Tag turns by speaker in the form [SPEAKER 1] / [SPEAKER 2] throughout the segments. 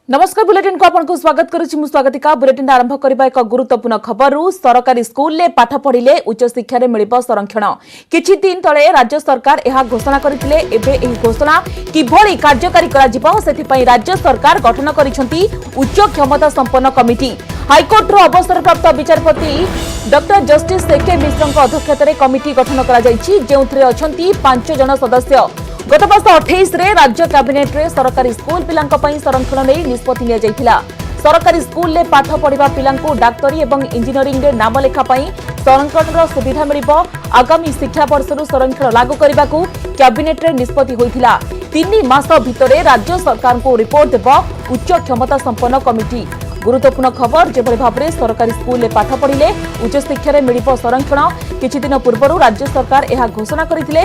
[SPEAKER 1] नमस्कार बुलेटिन को आपको स्वागत करुछि मु स्वागतिका बुलेटिन आरंभ करबा एक गुरुत्वपूर्ण खबर सरकारी स्कूल ले पाठ पढ़िले उच्च शिक्षा रे मिलिबो संरक्षण किछि दिन तळे राज्य सरकार एहा घोषणा करथिले एबे एही घोषणा किभଳି कार्यकारी करा जिवो सेति पई राज्य सरकार गठन करिसंती उच्च क्षमता संपन्न कमिटी हाईकोर्ट रो अवसरप्राप्त विचारपति डॉक्टर जस्टिस एके मिश्रଙ୍କ अध्यक्षतारे कमिटी गठन करा जायछि जेउथरे अछंती 5 जन सदस्य गत वर्ष 28 रे राज्य कैबिनेट रे सरकारी स्कूल पिलांक पई संरक्षण नै निष्पत्ति निया जायथिला सरकारी स्कूल ले पाठ पढ़िबा पिलांको डाक्टरी एवं इंजीनियरिंग रे नाम लेखा पई संरक्षण रो सुविधा मिलिबो आगामी शिक्षा वर्ष रु संरक्षण लागू करबाकू कैबिनेट रे निष्पत्ति होइथिला 3 मास भितरे राज्य सरकार को रिपोर्ट देबो उच्च क्षमता संपन्न कमिटी गुरुत्वपूर्ण खबर जेभଳି भाबरे सरकारी स्कूल ले पाठ पढ़िले उच्च शिक्षा रे मिलिबो संरक्षण किछि दिन पूर्वरु राज्य सरकार एहा घोषणा करिथिले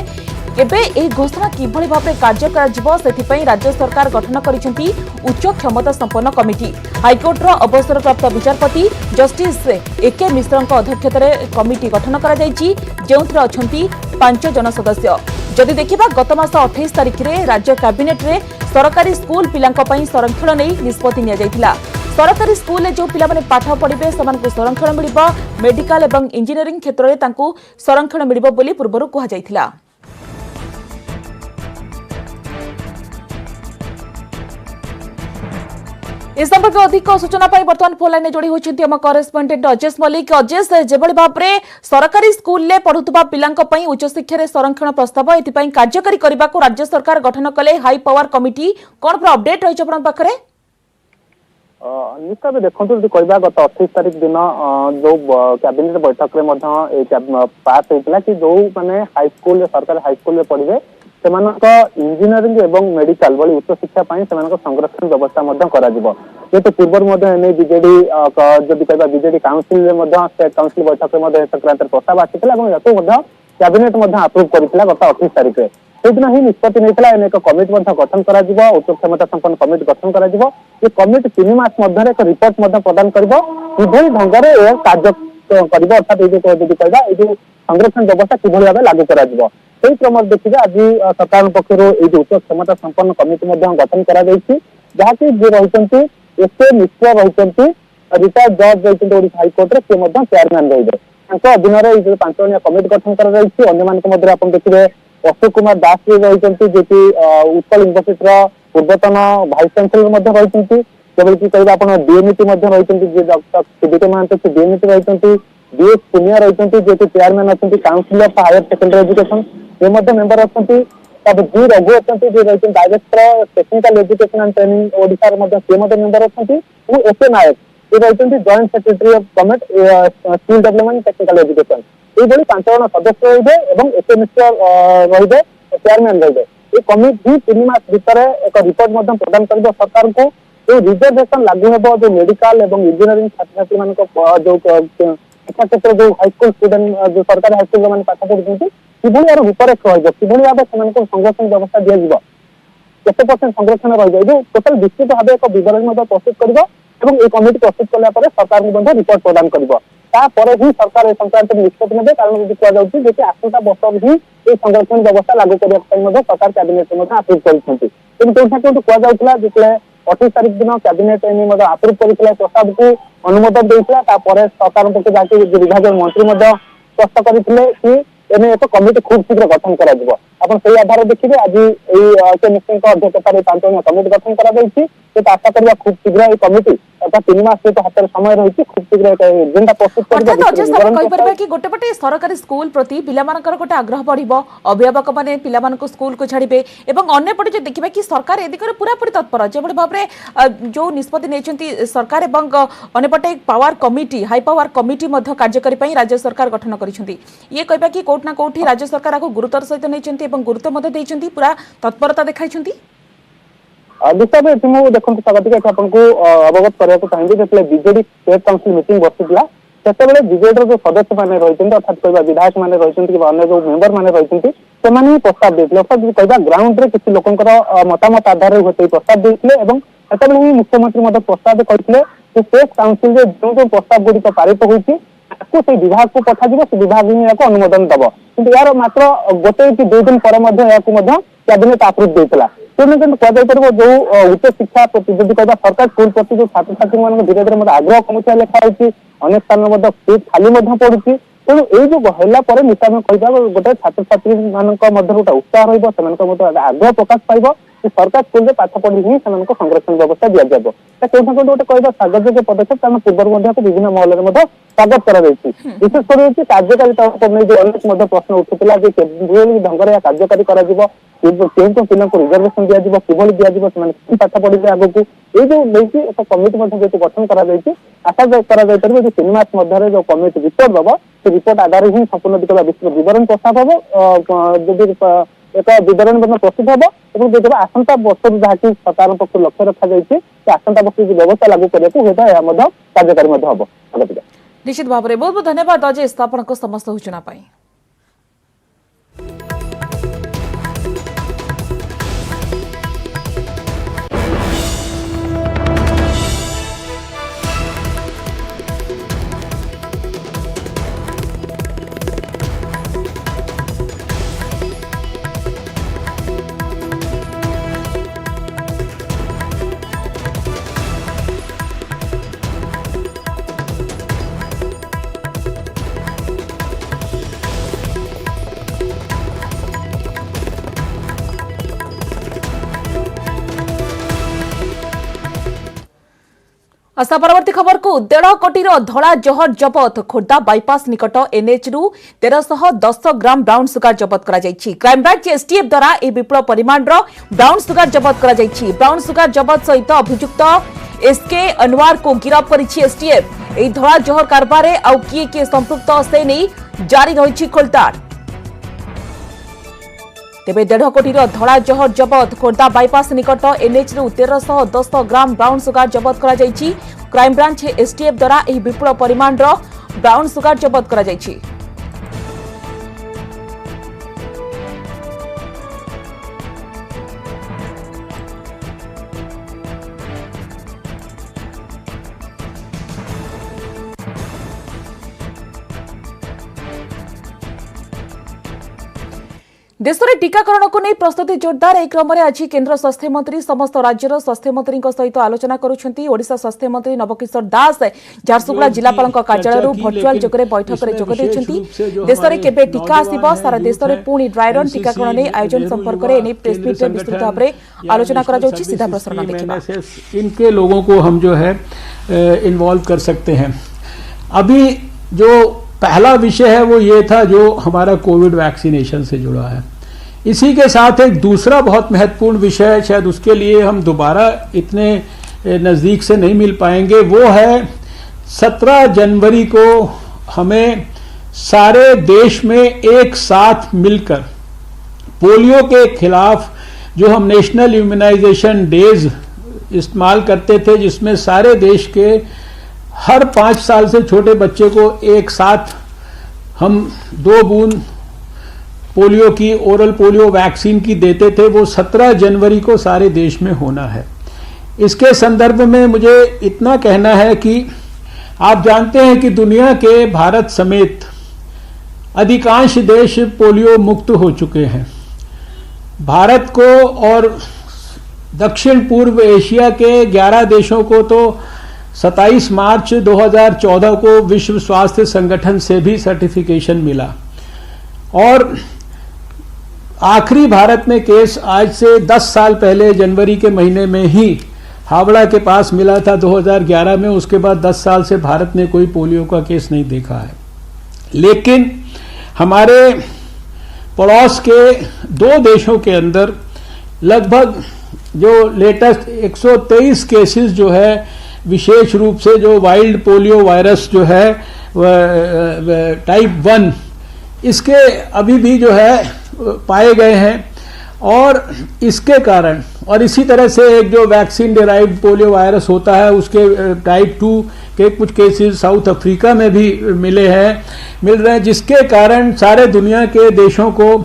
[SPEAKER 1] एबे एही घोषणा किभଳି भाबरे कार्य करा जिवो सेति पई राज्य सरकार गठन करिसंती उच्च क्षमता संपन्न कमिटी हाईकोर्ट रो अवसरप्राप्त विचारपति जस्टिस एके मिश्रଙ୍କ अध्यक्षतारे कमिटी गठन करा जायछि जेउथरे अछंती 5 जन सदस्य जदि देखिबा गत मास 28 तारिख रे राज्य कैबिनेट रे सरकारी स्कूल पिलांक पई संरक्षण नै निष्पत्ति निया जायथिला सरकारी स्कूल जो पिला माने पाठ पढ़िबे समान को संरक्षण मिलिबो मेडिकल एवं इंजीनियरिंग क्षेत्र रे तांको संरक्षण मिलिबो बोली पूर्वरु कहा जायथिला इस संपर्क अधिक सूचना पाई बर्तमान फोन लाइन जोड़ी होचंती हम करेस्पोंडेंट अजेश मलिक अजेश जेबळी भाबरे सरकारी स्कूल ले पढुतबा पिलांक पई उच्च शिक्षा रे संरक्षण प्रस्ताव एति पई कार्यकारी करबा को राज्य सरकार गठन कले हाई पावर कमिटी कोन पर अपडेट रहिछ अपन पाखरे
[SPEAKER 2] निश्चय देखो कहवा गत 28 तारीख दिन जो कैबिनेट बैठक रे पास होता कि जो माने हाई स्कूल सरकारी हाई स्कूल में पढ़े से इंजीनियरिंग एवं मेडिकल भली उच्च शिक्षा संरक्षण व्यवस्था जेहेतु पूर्व बीजेडी जदि कह बीजेडी काउंसिल स्टेट काउंसिल बैठक में संक्रांत प्रस्ताव आसाला कैबिनेट अप्रूव करता गत 28 तारीख में सेदिन ही निष्पत्ति नहीं एक कमिटी गठन कर उच्च क्षमता संपन्न कमिटी गठन कर कमिटी 3 मास मध्य एक रिपोर्ट प्रदान कर किभली ढंग से कार्य कर अर्थात यदि कहवा ये संरक्षण व्यवस्था किभली भाव लागू कर क्रम देखिए आज सरकार पक्षर उच्च क्षमता संपन्न कमिटी गठन कर जहाँकि जी रही एस मिश्र रही रिटायर्ड जज रही हाईकोर्ट सी चेयरमैन रही अधीन 5 जणिया कमिटी गठन कर देखिए अशोक कुमार दास जी रही जी उत्कल यूनिवर्सिटी पूर्वतन भाइस चांसेलर रही केवल कि कहवा आप डीएमईटी रही डॉक्टर सीडीके महांत डीएमईटी रही बीएस पुनिया रही जी चेयरमैन अच्छा council of higher secondary education ये मेंबर अच्छा जी रघु अच्छा जी रही director technical education and training Odisha सी मेंबर अच्छा एस ए नायक ये रही joint secretary of government skill development technical education ये 5 जन सदस्य रही एस मिश्र रही चेयरमैन रही ये कमिटी 3 मास भीतर एक रिपोर्ट प्रदान कर सरकार को जो रिजर्वेशन लागू हे जो मेडिकल और इंजीनियरिंग छात्र छात्री मान जो शिक्षा क्षेत्र जो हाईस्कूल स्टूडेंट जो सरकारी हाईस्कूल मैंने पाठ पढ़ुं कि रूपरेख रही भाव से संरक्षण व्यवस्था दिज्व केते परसेंट संरक्षण रही टोटाल विस्तृत भाव एक विवरण प्रस्तुत कर कमिटी प्रस्तुत कला सरकार को रिपोर्ट प्रदान कर ही सरकार संक्रांत निष्पत्ति ने कारण कहुच्छी आसंता वर्ष ही संरक्षण व्यवस्था लागू करने सरकार कैबिनेट अप्रूव कर जो 28 तारीख दिन कैबिनेट अप्रूव कर प्रस्ताव को अनुमोदन देता सरकार पक्ष जाकि विभाग मंत्री स्पष्ट करते कि एने एक कमिटी खूब शीघ्र गठन कर आधार देखिए आज मिश्र अध्यक्षतार 5 जणिया कमिटी गठन कर आशा करवा खूब शीघ्र ये कमिटी अर्थात 3 मास हाथ समय रही खूब शीघ्र एक एजेंडा प्रस्तुत
[SPEAKER 1] कर गोटेपटे सरकारी स्कूल प्रति पिलामानकर गोटे आग्रह बढ़िबो अभिभावक माने पिलामानको स्कूल को छाड़िबे एवं अन्य पटे जो देखिबा कि सरकार ए दिगरे पूरा पूरी तत्पर जेबळे भाबरे जो निष्पत्ति नेचंती सरकार एवं अन्य पटे power committee high power committee मध्ये कार्यकारी पई राज्य सरकार गठन करिसंती ये कहबा कि कोट ना कोठी राज्य सरकार को गुरुतर सहित नेचंती एवं गुरुत्व मध्ये देचंती पूरा तत्परता देखाइछंती
[SPEAKER 2] निश्चय देखो स्वागत आपको अवगत करने चाहिए जो बीजेडी स्टेट काउंसिल मीटिंग बसीला से बीजेडी जो सदस्य मैंने रही अर्थात कहवा विधायक मैंने रही अन्य जो मेंबर मैंने रही से प्रस्ताव देते अर्थात कहवा ग्राउंड में किसी लोकर मतामत आधार में प्रस्ताव देते ही मुख्यमंत्री प्रस्ताव करते स्टेट काउंसिल जो जो प्रस्ताव गुड़िक पारित होती विभाग को पठाଯିव से विभाग ही अनुमोदन दब कि यार मात्र गोटे कि 2 दिन पर कैबिनेट अप्रूव देता कह जो उच्च शिक्षा प्रति जब कह सरकार स्कूल प्रति जो छात्र छात्री मान धीरे धीरे आग्रह कमुचा लेखा होती अनेक स्थान सीट खाली पड़ुची तेणु ये जो है निश्चय कह गोटे छात्र छात्री मान गोटे उत्साह रहा आग्रह प्रकाश पाइब सरकार स्कूल में पाठ पढ़ी ही संरक्षण व्यवस्था दि जाए कौन गोटे कह स्वागत पदक्षेप पूर्व विभिन्न महल में स्वागत कर विशेष कर कार्यकारिता अनेक प्रश्न उठुला ढंग से कार्यकारी कर पिला रिजर्वेशन दिज्व कि दिज्व पाठ पढ़े आगक ये जो लेकिन एक कमिटी गठन कर आशा कर 3 मास मध्य जो कमिटी रिपोर्ट दब से रिपोर्ट आधार ही संपूर्ण विवरण प्रस्ताव हम जदि एक विवरण प्रस्तुत हम और आसंता वर्ष जहाँकि सरकार पक्ष लक्ष्य रखा जाए आसंता वर्ष व्यवस्था लागू करने कार्यकारी हम
[SPEAKER 1] निश्चित भाव में बहुत बहुत धन्यवाद अजय आपण समस्त सूचना। आशा परवर्ती खबर को 1.5 कोटी धड़ा जहर जबत खोर्धा बाईपास निकट एनएच रु 1310 ग्राम ब्राउन सुगार जबत करा जायछि। क्राइमब्रांच एसटीएफ द्वारा ए विपुल परिमाण ब्राउन सुगार जबत करा जायछि। ब्राउन सुगार जबत सहित अभियुक्त एसके अनवर को गिरफ्त करिछि एसटीएफ। ए धड़ा जहर कारबार आउ किए संपृक्त से नहीं जारी रही खोलताड़। तेबे 1.5 कोटी धड़ा जहर जबत खोर्धा बाईपास निकट एनएच रु 1310 ग्राम ब्राउन सुगार जबत करा जायछि। क्राइमब्रांच एसटीएफ द्वारा यह विपुल परिमाण ब्राउन सुगार जबत करा जायछि। देश में टीकाकरण को नहीं प्रस्तुति जोरदार। एक क्रम में आज केंद्र स्वास्थ्य मंत्री समस्त राज्यर स्वास्थ्य मंत्री सहित आलोचना करुछंती। ओडिशा स्वास्थ्य मंत्री नवकिशोर दास झारसुगुड़ा जिलापाल कार्यालय भर्चुआल जगह बैठक में जोग देछंती। देश में केबे टीका आसिबो सारा देश में पुणी ड्राई रन टीकाकरण नहीं आयोजन संपर्क में एने प्रेस मीट में विस्तृत भाव में आलोचना करा जाउछि। सीधा प्रसारण देखिबा
[SPEAKER 3] इनके लोगों को हम जो है इन्वॉल्व कर सकते हैं। अभी जो पहला विषय है वो ये था जो हमारा कोविड वैक्सीनेशन से जुड़ा है। इसी के साथ एक दूसरा बहुत महत्वपूर्ण विषय, शायद उसके लिए हम दोबारा इतने नज़दीक से नहीं मिल पाएंगे, वो है 17 जनवरी को हमें सारे देश में एक साथ मिलकर पोलियो के खिलाफ जो हम नेशनल इम्यूनाइजेशन डेज इस्तेमाल करते थे, जिसमें सारे देश के हर 5 साल से छोटे बच्चे को एक साथ हम 2 बूंद पोलियो की ओरल पोलियो वैक्सीन की देते थे, वो 17 जनवरी को सारे देश में होना है। इसके संदर्भ में मुझे इतना कहना है कि आप जानते हैं कि दुनिया के भारत समेत अधिकांश देश पोलियो मुक्त हो चुके हैं। भारत को और दक्षिण पूर्व एशिया के 11 देशों को तो 27 मार्च 2014 को विश्व स्वास्थ्य संगठन से भी सर्टिफिकेशन मिला, और आखिरी भारत में केस आज से 10 साल पहले जनवरी के महीने में ही हावड़ा के पास मिला था 2011 में। उसके बाद 10 साल से भारत ने कोई पोलियो का केस नहीं देखा है। लेकिन हमारे पड़ोस के 2 देशों के अंदर लगभग जो लेटेस्ट 123 केसेस जो है, विशेष रूप से जो वाइल्ड पोलियो वायरस जो है टाइप 1, इसके अभी भी जो है पाए गए हैं। और इसके कारण, और इसी तरह से एक जो वैक्सीन डिराइव्ड पोलियो वायरस होता है, उसके टाइप 2 के कुछ केसेस साउथ अफ्रीका में भी मिल रहे हैं, जिसके कारण सारे दुनिया के देशों को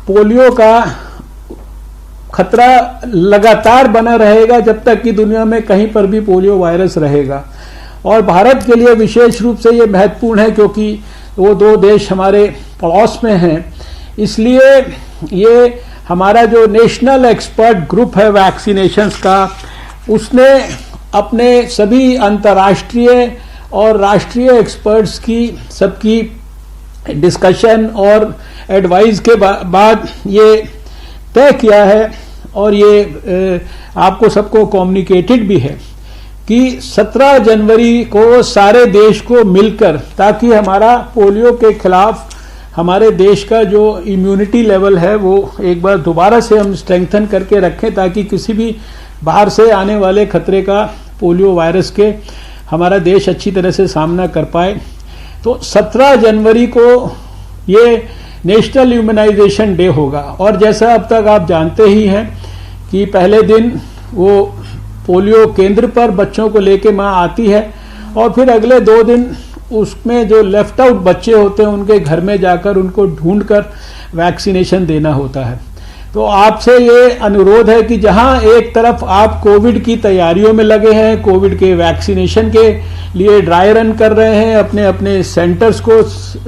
[SPEAKER 3] पोलियो का खतरा लगातार बना रहेगा जब तक कि दुनिया में कहीं पर भी पोलियो वायरस रहेगा। और भारत के लिए विशेष रूप से ये महत्वपूर्ण है क्योंकि वो 2 देश हमारे पड़ोस में हैं, इसलिए ये हमारा जो नेशनल एक्सपर्ट ग्रुप है वैक्सीनेशंस का, उसने अपने सभी अंतर्राष्ट्रीय और राष्ट्रीय एक्सपर्ट्स की सबकी डिस्कशन और एडवाइस के बाद ये तय किया है और ये आपको सबको कम्युनिकेटेड भी है कि 17 जनवरी को सारे देश को मिलकर, ताकि हमारा पोलियो के खिलाफ हमारे देश का जो इम्यूनिटी लेवल है वो एक बार दोबारा से हम स्ट्रेंथन करके रखें, ताकि किसी भी बाहर से आने वाले खतरे का पोलियो वायरस के हमारा देश अच्छी तरह से सामना कर पाए। तो 17 जनवरी को ये नेशनल इम्यूनाइजेशन डे होगा। और जैसा अब तक आप जानते ही हैं कि पहले दिन वो पोलियो केंद्र पर बच्चों को लेके माँ आती है और फिर अगले 2 दिन उसमें जो लेफ्ट आउट बच्चे होते हैं उनके घर में जाकर उनको ढूंढकर वैक्सीनेशन देना होता है। तो आपसे ये अनुरोध है कि जहां एक तरफ आप कोविड की तैयारियों में लगे हैं, कोविड के वैक्सीनेशन के लिए ड्राई रन कर रहे हैं, अपने अपने सेंटर्स को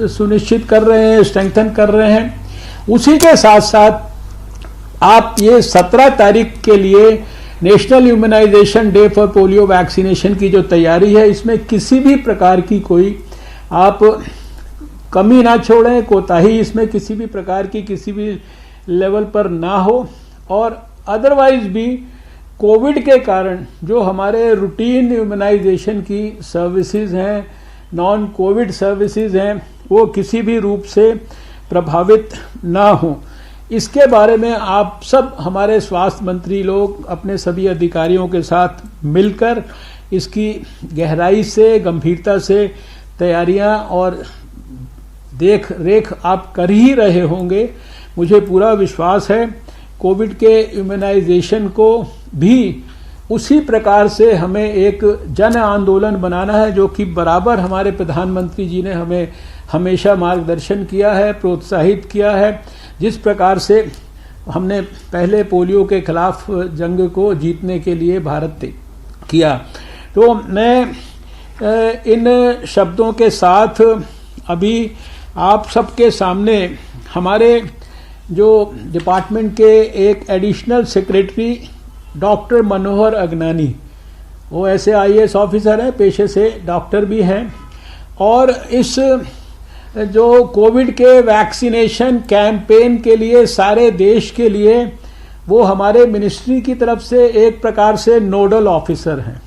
[SPEAKER 3] सुनिश्चित कर रहे हैं, स्ट्रेंथन कर रहे हैं, उसी के साथ साथ आप ये 17 तारीख के लिए national immunisation day for polio vaccination की जो तैयारी है, इसमें किसी भी प्रकार की कोई आप कमी ना छोड़ें, कोताही इसमें किसी भी प्रकार की किसी भी लेवल पर ना हो। और अदरवाइज भी कोविड के कारण जो हमारे रूटीन इम्यूनाइजेशन की सर्विसेज हैं, नॉन कोविड सर्विसेज हैं, वो किसी भी रूप से प्रभावित ना हो, इसके बारे में आप सब हमारे स्वास्थ्य मंत्री लोग अपने सभी अधिकारियों के साथ मिलकर इसकी गहराई से, गंभीरता से तैयारियां और देख रेख आप कर ही रहे होंगे। मुझे पूरा विश्वास है कोविड के इम्यूनाइजेशन को भी उसी प्रकार से हमें एक जन आंदोलन बनाना है, जो कि बराबर हमारे प्रधानमंत्री जी ने हमें हमेशा मार्गदर्शन किया है, प्रोत्साहित किया है। जिस प्रकार से हमने पहले पोलियो के खिलाफ जंग को जीतने के लिए भारत ने किया। तो मैं इन शब्दों के साथ अभी आप सबके सामने हमारे जो डिपार्टमेंट के एक additional secretary doctor Manohar Agnani, वो ऐसे आईएएस ऑफिसर हैं, पेशे से डॉक्टर भी हैं, और इस जो कोविड के वैक्सीनेशन कैंपेन के लिए सारे देश के लिए वो हमारे मिनिस्ट्री की तरफ से एक प्रकार से नोडल ऑफिसर हैं।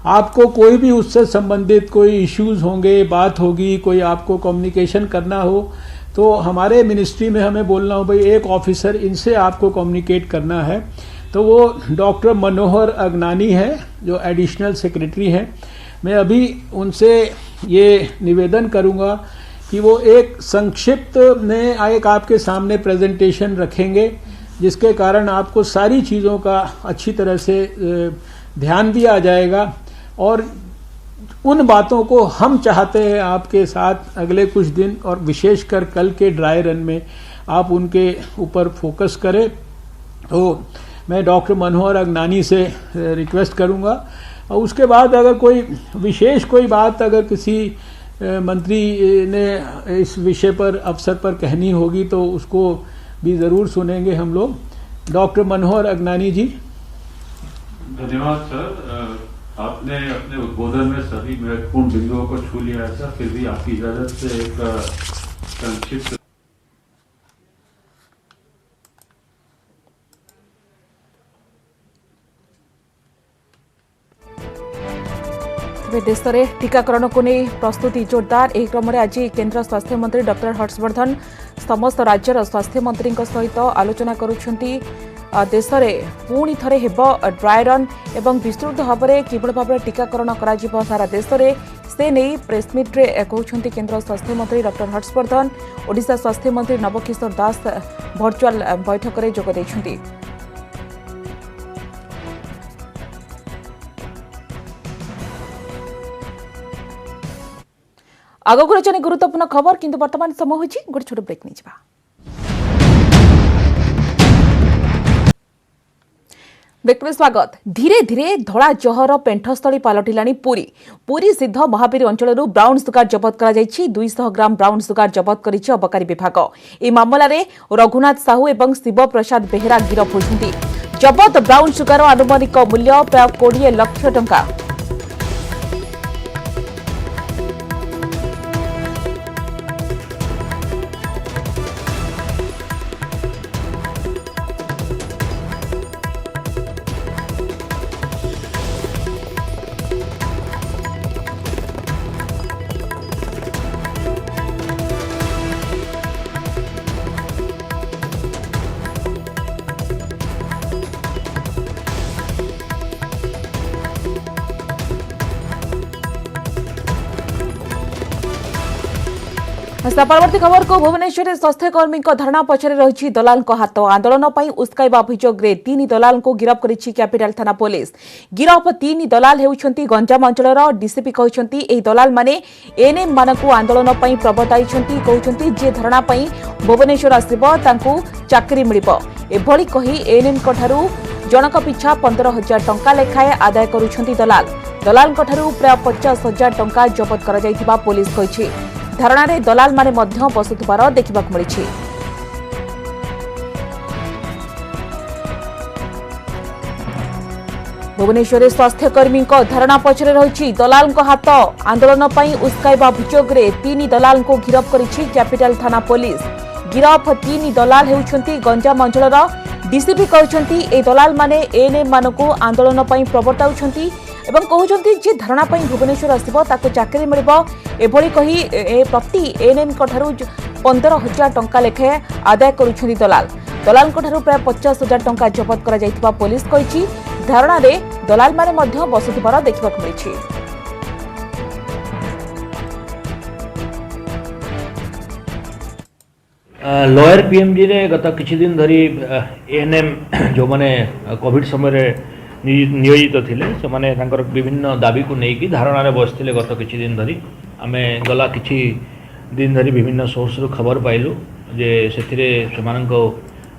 [SPEAKER 3] आपको कोई भी उससे संबंधित कोई इश्यूज होंगे, बात होगी, कोई आपको कम्युनिकेशन करना हो, तो हमारे मिनिस्ट्री में हमें बोलना हो भाई एक ऑफिसर इनसे आपको कम्युनिकेट करना है, तो वो डॉक्टर मनोहर अगनानी है जो एडिशनल सेक्रेटरी हैं। मैं अभी उनसे ये निवेदन करूंगा कि वो एक संक्षिप्त में एक आपके सामने प्रेजेंटेशन रखेंगे, जिसके कारण आपको सारी चीज़ों का अच्छी तरह से ध्यान भी आ जाएगा। और उन बातों को हम चाहते हैं आपके साथ अगले कुछ दिन और विशेषकर कल के ड्राई रन में आप उनके ऊपर फोकस करें। तो मैं डॉक्टर मनोहर अगनानी से रिक्वेस्ट करूंगा, और उसके बाद अगर कोई विशेष कोई बात अगर किसी मंत्री ने इस विषय पर अवसर पर कहनी होगी तो उसको भी ज़रूर सुनेंगे हम लोग। डॉक्टर मनोहर अगनानी जी।
[SPEAKER 4] धन्यवाद सर, आपने अपने उद्बोधन में सभी महत्वपूर्ण बिंदुओं को छू लिया है सर। फिर भी आपकी इजाजत से एक संक्षिप्त
[SPEAKER 1] देश में टीकाकरण को नहीं प्रस्तुति जोरदार। एक क्रम में आज केंद्र स्वास्थ्य मंत्री डॉक्टर हर्षवर्धन समस्त राज्यर स्वास्थ्य मंत्री सहित आलोचना करुछंती। देश में पुणी थे ड्राई रन एवं विस्तृत भाव में किभली भाव में टीकाकरण करा सारा देश में से नहीं प्रेसमिट रे कहते केंद्र स्वास्थ्य मंत्री डॉक्टर हर्षवर्धन। ओडिशा स्वास्थ्य मंत्री नवकिशोर दास वर्चुअल बैठक में जोग देइछंती। आगक रचने गुरुत्वपूर्ण खबर, किंतु वर्तमान समय होछि गोटे छोट ब्रेक नहीं। ब्रेक में स्वागत। धीरे धीरे धड़ा जहर पेंठस्थली पलटिलानी पुरी। पुरी सिद्ध महावीर अंचल ब्राउन सुगार जबत कर 200 ग्राम ब्राउन सुगार जबत कर अबकारी विभाग। ए मामला रे रघुनाथ साहू एवं शिव प्रसाद बेहेरा गिरफ होइछन्ति। जबत ब्राउन सुगार आनुमानिक मूल्य प्राय 20 लाख टंका। परवर्ती खबर को भुवनेश्वर स्वास्थ्यकर्मी धारणा पछरे रही दलाल हाथ। आंदोलन पर उस्काइबा अभियोग 3 दलाल को गिरफ करिछि कैपिटल थाना पुलिस। गिरफ 3 दलाल हेउछन्ति गंजाम अंचलर। डीसीपी कहउछन्ति एही दलाल माने एनएम मानकु आंदोलन पर प्रवर्ताइछन्ति। कहउछन्ति जे धारणा पर भुवनेश्वर आसिबो तांकु चाकरी मिलिबो। एभली कही एनएम कठारु जनक पिछा 15,000 टंका लेखाए आदाय करुछन्ति दलाल। दलाल कठारु प्राय 50,000 टंका जबत करा जायतिबा पुलिस कहिछि। धारणा रे दलाल माने मध्य बसुथिबार देखिबाक मिलिछि। भुवनेश्वर स्वास्थ्यकर्मी धारणा पछरे रही दलाल हाथ। आंदोलन पर उस्काइबा अभियोग 3 दलाल को गिरफ करिछि कैपिटल थाना पुलिस। गिरफ 3 दलाल हेउछन्ति गंजाम अंचलर। डीसीपी कहउछन्ति ए दलाल माने एनएम मानकु आंदोलन पर प्रवर्ताउछन्ति एवं कहउछन्ति जे धारणा पर भुवनेश्वर आसिबो ताको चाकरी मिलिबो। एभली कही प्रति एनएम कठारु 15,000 टंका लेखाए आदाय करुछन्ति दलाल। दलाल कठारु प्राय 50,000 टंका जबत करा जायतिबा पुलिस कहिछि। धारणा रे दलाल माने मध्य बसुथिबार देखिबाक मिलिछि।
[SPEAKER 5] लोअर पीएमजी रे गत किछि दिन धरी एएनएम जो माने कोविड समय नियोजित थिले से माने तांकर विभिन्न दाबी को नेकी धारणा रे बसथिले। गत किछि दिन धरी आमे गला किछि दिन धरी विभिन्न सोर्स रो खबर पाइलु जे सेथिरे सेमाननको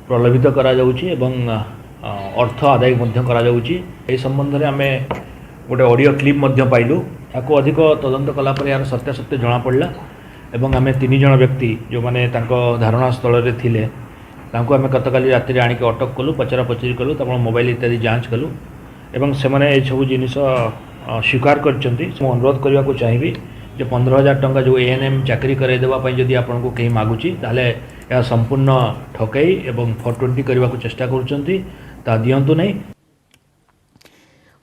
[SPEAKER 5] प्रलोभित करा जाउछि एवं अर्थ आदाय मध्य करा जाउछि। ए संबंध रे आमे गोटे ऑडियो क्लिप मध्य पाइलु। ताको अधिक तदंत कला पर यार सत्यासत्य जणा पड़ला एवं आमे 3 जण व्यक्ति जो माने तांको धारणा स्थल रे थिले तांको आमे गतकाली राति रे आनी के अटक कलु, पचरा पचरी कलु, तापर मोबाइल इत्यादि जांच कलु एवं से माने ए सब जिनिस स्वीकार करचंती। मो अनुरोध करबा को चाहिबी जे 15,000 टंका जो एएनएम चाकरी करे देबा पई जदी आपन को केही मागुची ताले या संपूर्ण ठकई एवं 420 करबा को चेष्टा करचंती ता दियंतु नै।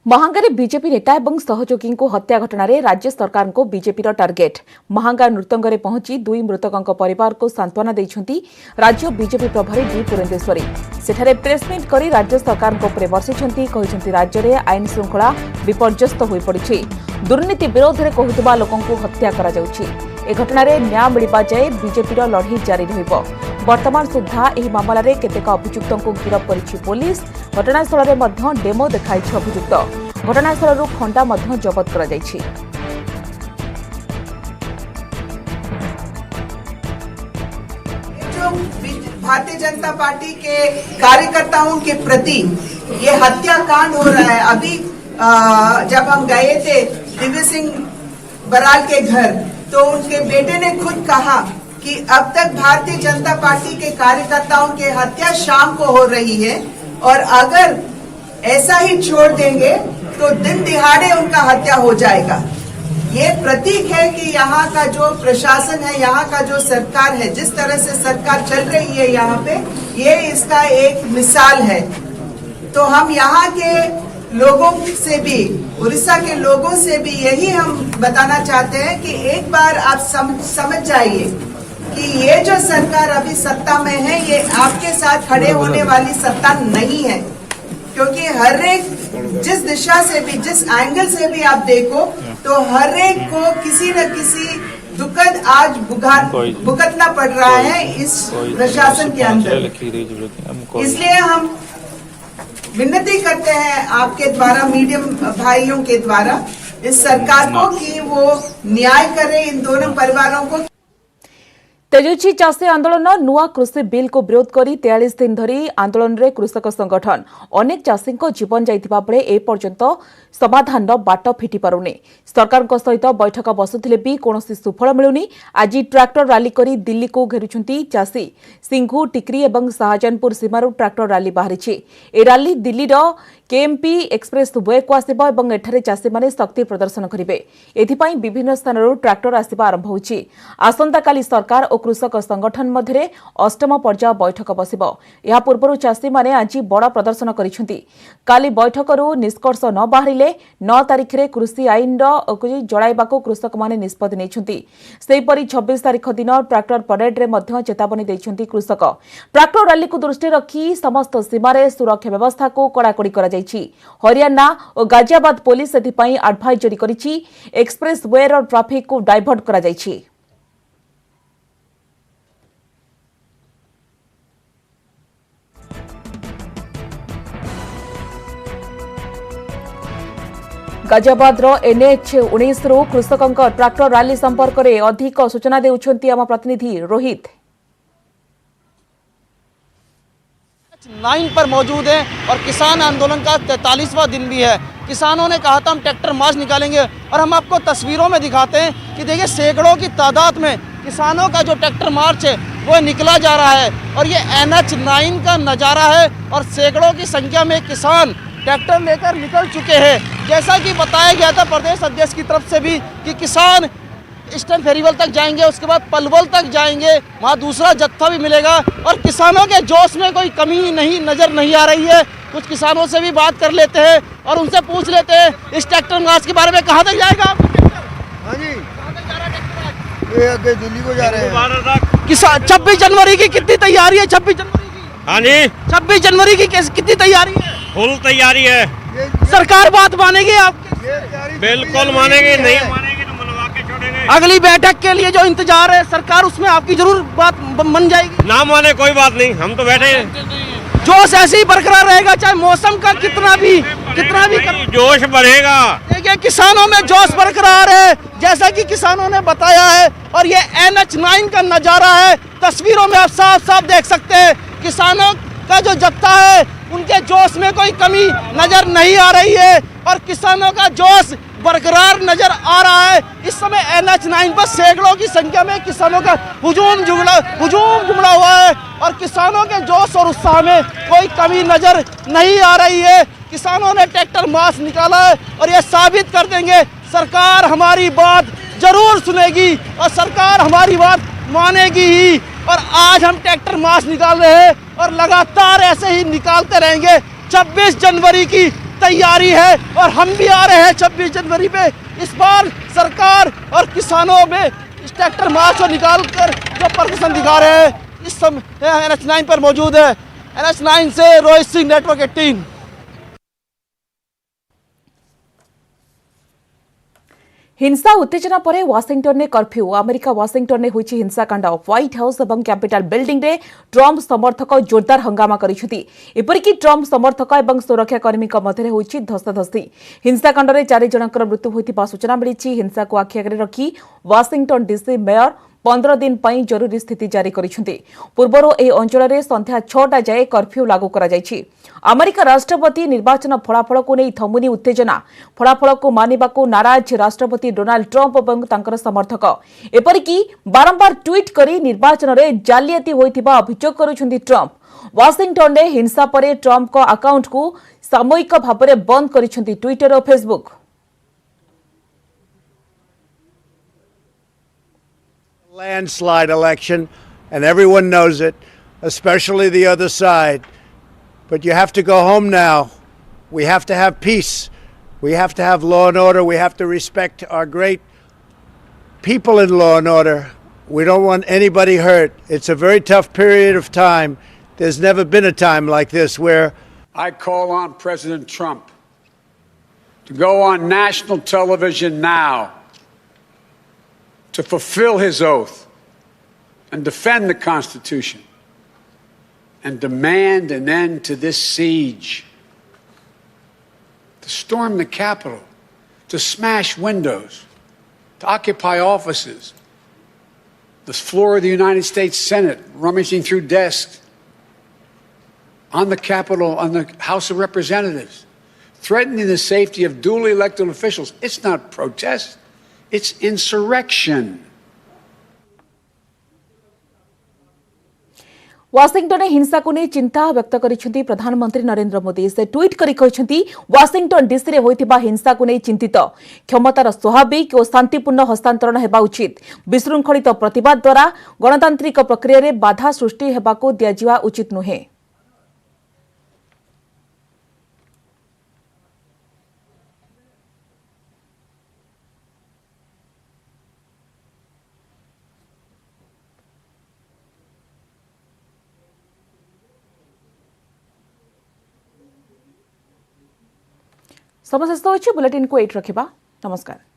[SPEAKER 1] महांगा बीजेपी नेता और सहयोगी को हत्या घटना रे राज्य सरकार को बीजेपी टार्गेट। महांगा नृतंगरे पहुंची 2 मृतकों परिवार को सांत्वना देइछंती राज्य बीजेपी प्रभारी डी पुरेंद्रेश्वरी। सेठारे प्रेसमिट करी राज्य सरकार को उपरे वर्षिछंती। कहिछंती राज्य रे आईन श्रृंखला विपर्यस्त होई पड़िछि। दुर्नीति विरोध रे कहुतबा लोकन को हत्या करा जाउछि। ए घटना रे न्याय मिलिबा जाय बीजेपी रो लढई जारी रहिबो। वर्तमान सुद्धा एही मामला रे केतेक अभियुक्तों को गिरफ करिछि पुलिस। घटनास्थल रे मध्य डेमो देखाइछि अभियुक्त। घटनास्थल खंडा मध्य जबत करा जाइछि।
[SPEAKER 6] जो भारतीय जनता पार्टी के कार्यकर्ताओं के प्रति ये हत्याकांड हो रहा है। अभी जब हम गए थे दिव्य सिंह बराल के घर तो उनके बेटे ने खुद कहा कि अब तक भारतीय जनता पार्टी के कार्यकर्ताओं की हत्या शाम को हो रही है और अगर ऐसा ही छोड़ देंगे तो दिन दिहाड़े उनका हत्या हो जाएगा। ये प्रतीक है कि यहाँ का जो प्रशासन है, यहाँ का जो सरकार है, जिस तरह से सरकार चल रही है यहाँ पे, ये इसका एक मिसाल है। तो हम यहाँ के लोगों से भी, उड़ीसा के लोगों से भी यही हम बताना चाहते हैं कि एक बार आप समझ जाइए कि ये जो सरकार अभी सत्ता में है ये आपके साथ खड़े होने वाली सत्ता नहीं है। क्योंकि हर एक जिस दिशा से भी, जिस एंगल से भी आप देखो तो हर एक को किसी न किसी दुखद आज भुगतना पड़ रहा है इस प्रशासन के अंदर। इसलिए हम विनती करते हैं आपके द्वारा, मीडियम भाइयों के द्वारा, इस सरकार को कि वो न्याय करे इन दोनों परिवारों को।
[SPEAKER 1] तेजुची चाषी आंदोलन नुआ कृषि बिल को विरोध करी 43 दिन धरी आंदोलन रे कृषक संगठन अनेक चाषी जीवन जाइतिबा बेले ए पर्यंत समाधान बाट फिटी पारुनी। सरकार सहित बैठक बसुथिले भी कोनोसी सुफल मिलुनी। आज ट्रैक्टर रैली करी दिल्ली को घेरुछंती चाषी। सिंघु टिकरी एवं शाहजहानपुर सीमारू ट्रैक्टर रैली बाहरिछि। ए rally Delhi KMP expressway को आसिबो एवं एठारे चाषी माने शक्ति प्रदर्शन करिवे। एथिपाई विभिन्न स्थानरू ट्रैक्टर आसिबा आरंभ होछि। आसंता काली सरकार और कृषक संगठन मध्य अष्टम पर्याय बैठक बसिबो। या पूर्व चाषी माने आज बड़ प्रदर्शन करिसेंती। काली बैठकरू निष्कर्ष न बाहरिले 9 तारिख रे कृषि आईन जळाइबाको कृषक माने निष्पत्ति नेछंती। सेहीपरि 26 तारिख दिन ट्रैक्टर परेड रे मध्य चेतावनी दैछंती कृषक। ट्रैक्टर रैली को दृष्टि रखी समस्त सीमारे सुरक्षा व्यवस्था को कड़ाकड़ी करा जायछि। हरियाणा और गाजियाबाद पुलिस एथिपाई एडवाइजरी करिछि। एक्सप्रेस वे रो ट्रैफिक को डाइवर्ट करा जायछि। गाजियाबाद एनएच 19 रु कृषकों ट्रैक्टर रैली संपर्क में अधिक सूचना देउछंती आम प्रतिनिधि रोहित।
[SPEAKER 7] 9 पर मौजूद है और किसान आंदोलन का 43वां दिन भी है। किसानों ने कहा था हम ट्रैक्टर मार्च निकालेंगे और हम आपको तस्वीरों में दिखाते हैं कि देखिए सैकड़ों की तादाद में किसानों का जो ट्रैक्टर मार्च है वो निकला जा रहा है और ये NH 9 का नज़ारा है और सैकड़ों की संख्या में किसान ट्रैक्टर लेकर निकल चुके हैं। जैसा कि बताया गया था प्रदेश अध्यक्ष की तरफ से भी कि किसान ईस्टर्न फेरीवल तक जाएंगे, उसके बाद पलवल तक जाएंगे, वहाँ दूसरा जत्था भी मिलेगा और किसानों के जोश में कोई कमी नजर नहीं आ रही है। कुछ किसानों से भी बात कर लेते हैं और उनसे पूछ लेते हैं इस ट्रैक्टर मार्च के बारे में। कहाँ तक जाएगा आपका?
[SPEAKER 8] हाँ जी, ये आगे दिल्ली को जा रहे हैं।
[SPEAKER 7] किसान 26 जनवरी की कितनी तैयारी है? 26 जनवरी की,
[SPEAKER 9] हाँ जी,
[SPEAKER 7] 26 जनवरी की कितनी तैयारी है?
[SPEAKER 9] फुल तैयारी है।
[SPEAKER 7] सरकार बात मानेगी आपकी?
[SPEAKER 9] बिल्कुल मानेगी, नहीं मानेगी तो मनवा के छोड़ेंगे।
[SPEAKER 7] अगली बैठक के लिए जो इंतजार है सरकार, उसमें आपकी जरूर बात मन जाएगी?
[SPEAKER 9] ना माने कोई बात नहीं, हम तो बैठे हैं।
[SPEAKER 7] जोश ऐसे ही बरकरार रहेगा चाहे मौसम का कितना भी
[SPEAKER 9] जोश बढ़ेगा।
[SPEAKER 7] देखिए किसानों में जोश बरकरार है जैसा कि किसानों ने बताया है और ये NH 9 का नजारा है। तस्वीरों में आप साफ साफ देख सकते हैं किसानों का जो जत्था है उनके जोश में कोई कमी नजर नहीं आ रही है और किसानों का जोश बरकरार नजर आ रहा है। इस समय NH 9 पर सैकड़ों की संख्या में किसानों का हुजूम जुमड़ा हुआ है और किसानों के जोश और उत्साह में कोई कमी नजर नहीं आ रही है। किसानों ने ट्रैक्टर मार्च निकाला है और ये साबित कर देंगे सरकार हमारी बात जरूर सुनेगी और सरकार हमारी बात मानेगी ही। और आज हम ट्रैक्टर मार्च निकाल रहे हैं और लगातार ऐसे ही निकालते रहेंगे। 26 जनवरी की तैयारी है और हम भी आ रहे हैं 26 जनवरी पे। इस बार सरकार और किसानों में इस ट्रैक्टर मार्च को निकाल कर जो प्रदर्शन दिखा रहे हैं। इस समय NH 9 पर मौजूद है। NH 9 से रोहित सिंह, नेटवर्क 18।
[SPEAKER 1] हिंसा उत्तेजना पर वाशिंगटन में कर्फ्यू। अमेरिका वाशिंगटन में होइछि हिंसाकांड। व्हाइट हाउस और कैपिटल बिल्डिंग रे ट्रम्प समर्थक जोरदार हंगामा करिसेंती। एपरिकी ट्रम्प समर्थक और सुरक्षाकर्मी मध्य होइछि धस्ताधस्ती। हिंसाकांड में 4 जनकर मृत्यु होइतिबा सूचना मिली। हिंसा को आखि आगे रखी वाशिंगटन डीसी मेयर 15 दिन पर जरूरी स्थिति जारी करिसेंती। पूर्वरो ए अंचल में संध्या 6टा जाए कर्फ्यू लागू करा जायछि। अमेरिका राष्ट्रपति निर्वाचन फलाफल को नहीं थमुनी उत्तेजना। फलाफल को मानिबा को नाराज राष्ट्रपति डोनाल्ड ट्रम्प और तांकर समर्थक। एपरिकी बारंबार ट्वीट करी निर्वाचन में जालियाती होइतिबा अभियोग करुछंती ट्रम्प। वाशिंगटन में हिंसा पर ट्रम्प को अकाउंट को सामूहिक भाव में बंद करिछंती ट्विटर और Facebook.
[SPEAKER 8] Landslide election, and everyone knows it, especially the other side. But you have to go home now. We have to have peace. We have to have law and order. We have to respect our great people in law and order. We don't want anybody hurt. It's a very tough period of time. There's never been a time like this where
[SPEAKER 10] I call on President Trump to go on national television now to fulfill his oath and defend the Constitution and demand an end to this siege, to storm the Capitol, to smash windows, to occupy offices. the floor of the United States Senate, rummaging through desks on the Capitol, on the House of Representatives, threatening the safety of duly elected officials. It's not protest, it's insurrection.
[SPEAKER 1] Washington हिंसा को नहीं चिंता व्यक्त करिसेंती प्रधानमंत्री नरेंद्र मोदी से tweet करी कहिसेंती Washington DC रे होइतिबा हिंसा को नहीं चिंतित क्षमतार स्वाभाविक और शांतिपूर्ण हस्तांतरण हेबा उचित विशृंखलित प्रतिवाद द्वारा गणतांत्रिक प्रक्रिया रे बाधा सृष्टि हेबाको दियाजिवा उचित नुहे। समस्त बुलेटिन को एट रखिबा। नमस्कार।